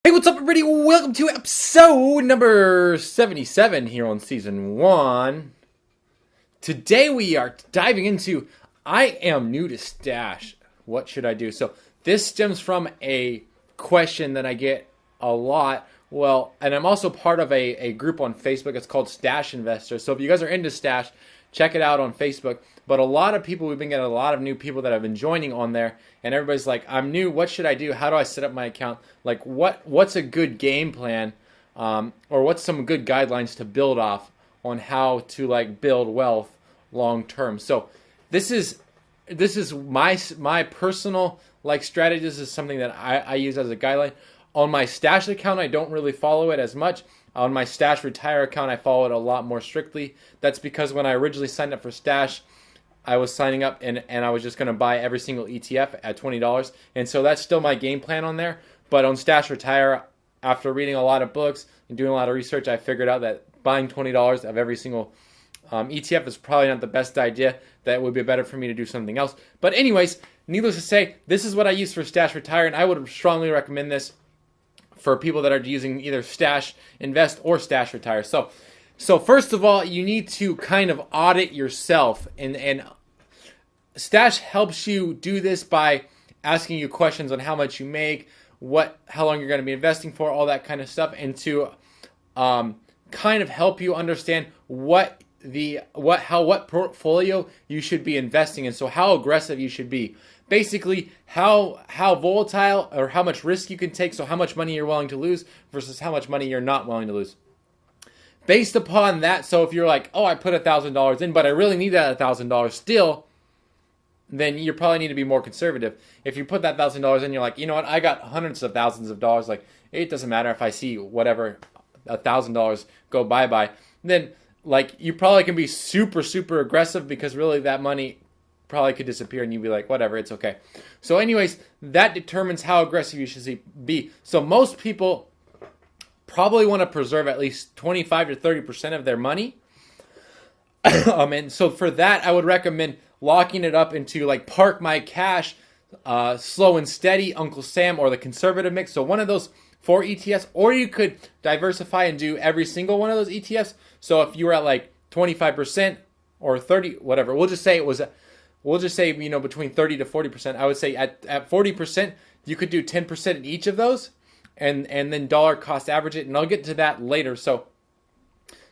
Hey, what's up, everybody? Welcome to episode number 77 here on season 1. Today we are diving into I am new to Stash. What should I do? So this stems from a question that I get a lot. Well, and I'm also part of a group on Facebook. It's called Stash Investors. So if you guys are into Stash, check it out on Facebook. But a lot of people, we've been getting a lot of new people that have been joining on there. And everybody's like, I'm new. What should I do? How do I set up my account? Like, what's a good game plan? Or what's some good guidelines to build off on how to like build wealth long term? So this is my personal like strategy. This is something that I use as a guideline. On my Stash account, I don't really follow it as much. On my Stash Retire account, I follow it a lot more strictly. That's because when I originally signed up for Stash, I was signing up and I was just going to buy every single ETF at $20. And so that's still my game plan on there. But on Stash Retire, after reading a lot of books and doing a lot of research, I figured out that buying $20 of every single ETF is probably not the best idea. That it would be better for me to do something else. But anyways, needless to say, this is what I use for Stash Retire, and I would strongly recommend this for people that are using either Stash Invest or Stash Retire. So first of all, you need to kind of audit yourself, and Stash helps you do this by asking you questions on how much you make, how long you're going to be investing for, all that kind of stuff, and to kind of help you understand what portfolio you should be investing in. So how aggressive you should be. Basically, how volatile or how much risk you can take, so how much money you're willing to lose versus how much money you're not willing to lose. Based upon that, so if you're like, oh, I put $1,000 in, but I really need that $1,000 still, then you probably need to be more conservative. If you put that $1,000 in, you're like, you know what, I got hundreds of thousands of dollars, like, it doesn't matter if I see whatever $1,000 go bye-bye, then like you probably can be super, super aggressive because really that money probably could disappear and you'd be like, whatever, it's okay. So anyways, that determines how aggressive you should be. So most people probably want to preserve at least 25 to 30% of their money. And so for that, I would recommend locking it up into like Park My Cash, Slow and Steady, Uncle Sam, or the conservative mix. So one of those 4 ETFs, or you could diversify and do every single one of those ETFs. So if you were at like 25% or 30, whatever, we'll just say, between 30 to 40%. I would say at 40%, you could do 10% in each of those and then dollar cost average it. And I'll get to that later. So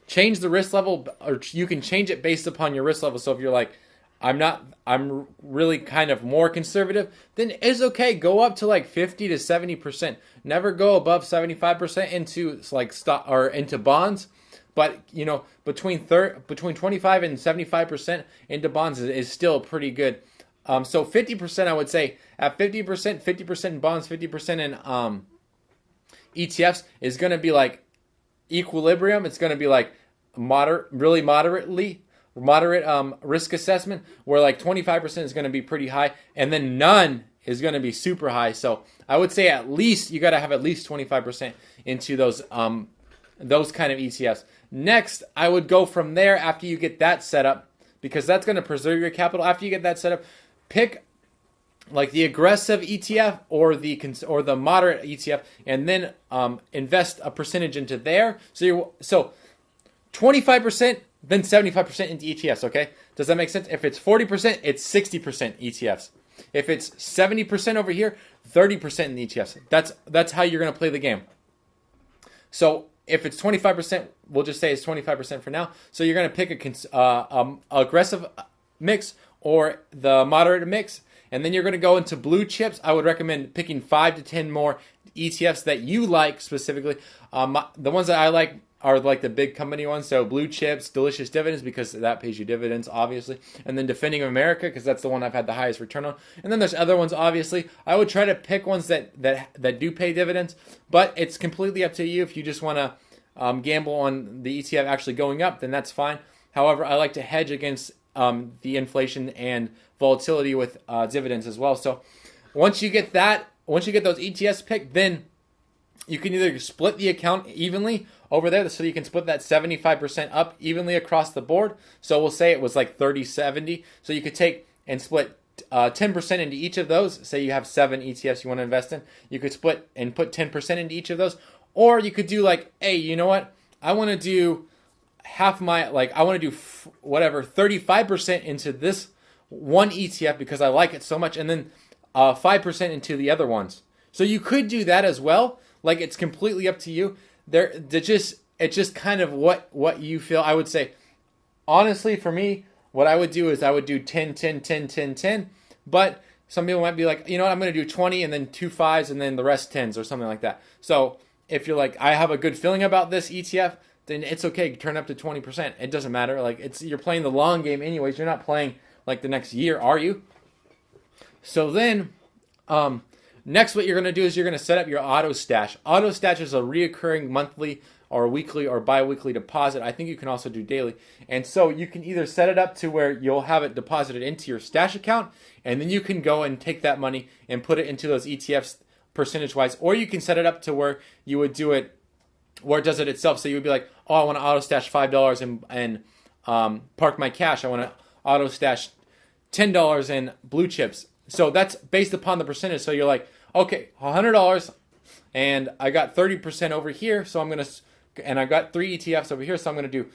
change the risk level, or you can change it based upon your risk level. So if you're like, I'm really kind of more conservative, then it's okay. Go up to like 50 to 70%. Never go above 75% into like stock or into bonds. But between 25 and 75% into bonds is still pretty good. So 50%, I would say at 50% in bonds, 50% in ETFs is going to be like equilibrium. It's going to be like moderate risk assessment, where like 25% is going to be pretty high, and then none is going to be super high. So I would say at least you got to have at least 25% into those kind of ETFs. Next, I would go from there after you get that set up, because that's going to preserve your capital. After you get that set up, pick like the aggressive ETF or the moderate ETF, and then invest a percentage into there. So 25%, then 75% into ETFs. Okay, does that make sense? If it's 40%, it's 60% ETFs. If it's 70% over here, 30% in the ETFs. That's how you're going to play the game. So if it's 25%, we'll just say it's 25% for now. So you're going to pick a aggressive mix or the moderate mix, and then you're going to go into blue chips. I would recommend picking 5 to 10 more ETFs that you like specifically. The ones that I like are like the big company ones. So blue chips, Delicious Dividends, because that pays you dividends, obviously. And then Defending America, because that's the one I've had the highest return on. And then there's other ones, obviously. I would try to pick ones that do pay dividends, but it's completely up to you. If you just want to gamble on the ETF actually going up, then that's fine. However, I like to hedge against the inflation and volatility with dividends as well. So once you get those ETFs picked, then you can either split the account evenly over there, so you can split that 75% up evenly across the board. So we'll say it was like 30-70. So you could take and split 10% into each of those. Say you have 7 ETFs you want to invest in. You could split and put 10% into each of those. Or you could do like, hey, you know what? I want to do half my, like, I want to do 35% into this one ETF because I like it so much, and then 5% into the other ones. So you could do that as well. Like, it's completely up to you. It's just kind of what you feel. I would say, honestly, for me, what I would do is I would do 10, 10, 10, 10, 10. But some people might be like, you know what, I'm going to do 20 and then 2 5s and then the rest 10s or something like that. So if you're like, I have a good feeling about this ETF, then it's okay. Turn up to 20%. It doesn't matter. Like, you're playing the long game anyways. You're not playing like the next year, are you? So then, next what you're going to do is you're going to set up your auto stash. Auto stash is a reoccurring monthly or weekly or bi-weekly deposit. I think you can also do daily. And so you can either set it up to where you'll have it deposited into your stash account, and then you can go and take that money and put it into those ETFs percentage-wise, or you can set it up to where you would do it, where it does it itself. So you would be like, oh, I want to auto stash $5 and park my cash. I want to auto stash $10 in blue chips. So that's based upon the percentage. So you're like, okay, $100, and I got 30% over here, so I'm going to, and I've got 3 ETFs over here, so I'm going to do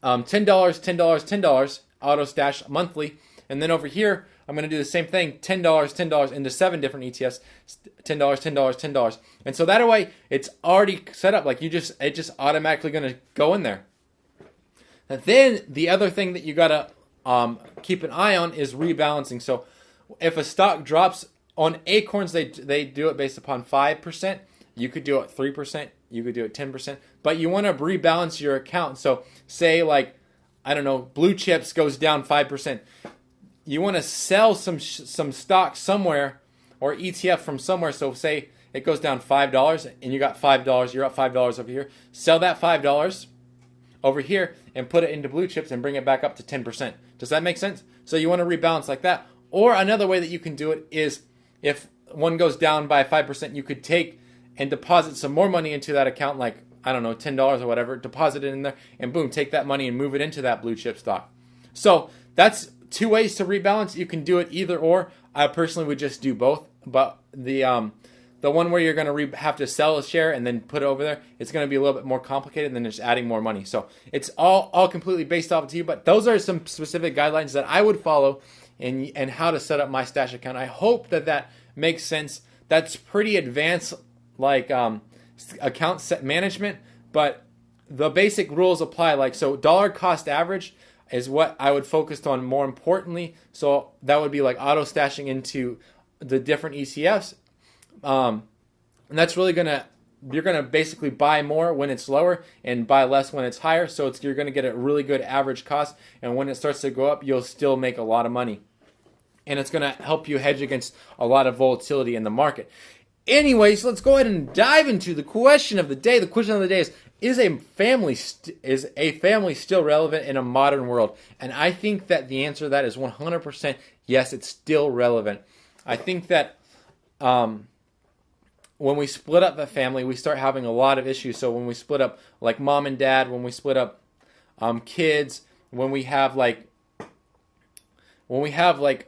$10, $10, $10 auto stash monthly, and then over here, I'm going to do the same thing, $10, $10 into 7 different ETFs, $10, $10, $10. And so that way, it's already set up. Like, it's just automatically going to go in there. And then the other thing that you got to keep an eye on is rebalancing. So if a stock drops on Acorns, they do it based upon 5%. You could do it 3%. You could do it 10%. But you want to rebalance your account. So say, like, I don't know, blue chips goes down 5%. You want to sell some stock somewhere or ETF from somewhere. So say it goes down $5 and you got $5. You're up $5 over here. Sell that $5 over here and put it into blue chips and bring it back up to 10%. Does that make sense? So you want to rebalance like that. Or another way that you can do it is if one goes down by 5%, you could take and deposit some more money into that account, like, I don't know, $10 or whatever, deposit it in there, and boom, take that money and move it into that blue chip stock. So that's 2 ways to rebalance. You can do it either or. I personally would just do both. But the one where you're going to have to sell a share and then put it over there, it's going to be a little bit more complicated than just adding more money. So it's all completely based off to you. But those are some specific guidelines that I would follow and how to set up my stash account. I hope that makes sense. That's pretty advanced, like account set management, but the basic rules apply. Like, so dollar cost average is what I would focus on more importantly. So that would be like auto stashing into the different ETFs. And that's really you're gonna basically buy more when it's lower and buy less when it's higher. So you're gonna get a really good average cost, and when it starts to go up, you'll still make a lot of money. And it's gonna help you hedge against a lot of volatility in the market. Anyways, let's go ahead and dive into the question of the day. The question of the day is a family still relevant in a modern world? And I think that the answer to that is 100% yes, it's still relevant. I think that when we split up the family, we start having a lot of issues. So when we split up like mom and dad, when we split up kids, when we have like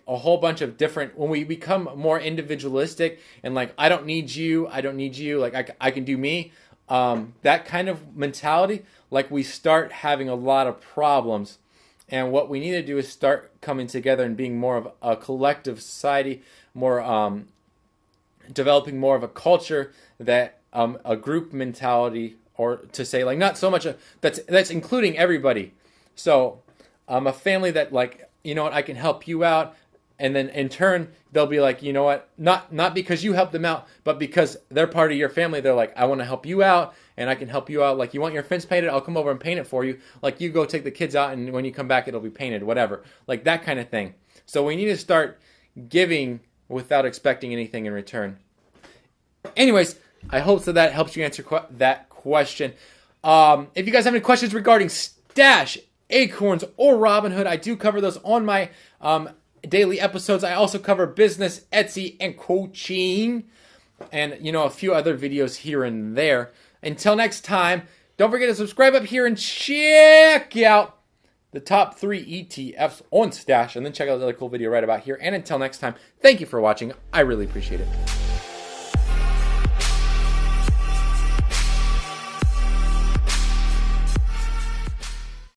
a whole bunch of different, when we become more individualistic and like, I don't need you, like I can do me, that kind of mentality, like we start having a lot of problems. And what we need to do is start coming together and being more of a collective society, more developing more of a culture that a group mentality, or to say like not so much that's including everybody. So a family that like, you know what, I can help you out, and then in turn they'll be like, you know what, not because you help them out, but because they're part of your family. They're like, I want to help you out, and I can help you out. Like, you want your fence painted, I'll come over and paint it for you. Like, you go take the kids out, and when you come back, it'll be painted, whatever. Like that kind of thing. So we need to start giving without expecting anything in return. Anyways, I hope that helps you answer that question. If you guys have any questions regarding Stash, Acorns, or Robinhood, I do cover those on my daily episodes. I also cover business, Etsy, and coaching, and a few other videos here and there. Until next time, don't forget to subscribe up here and check out the top 3 ETFs on Stash, and then check out the other cool video right about here. And until next time, thank you for watching. I really appreciate it.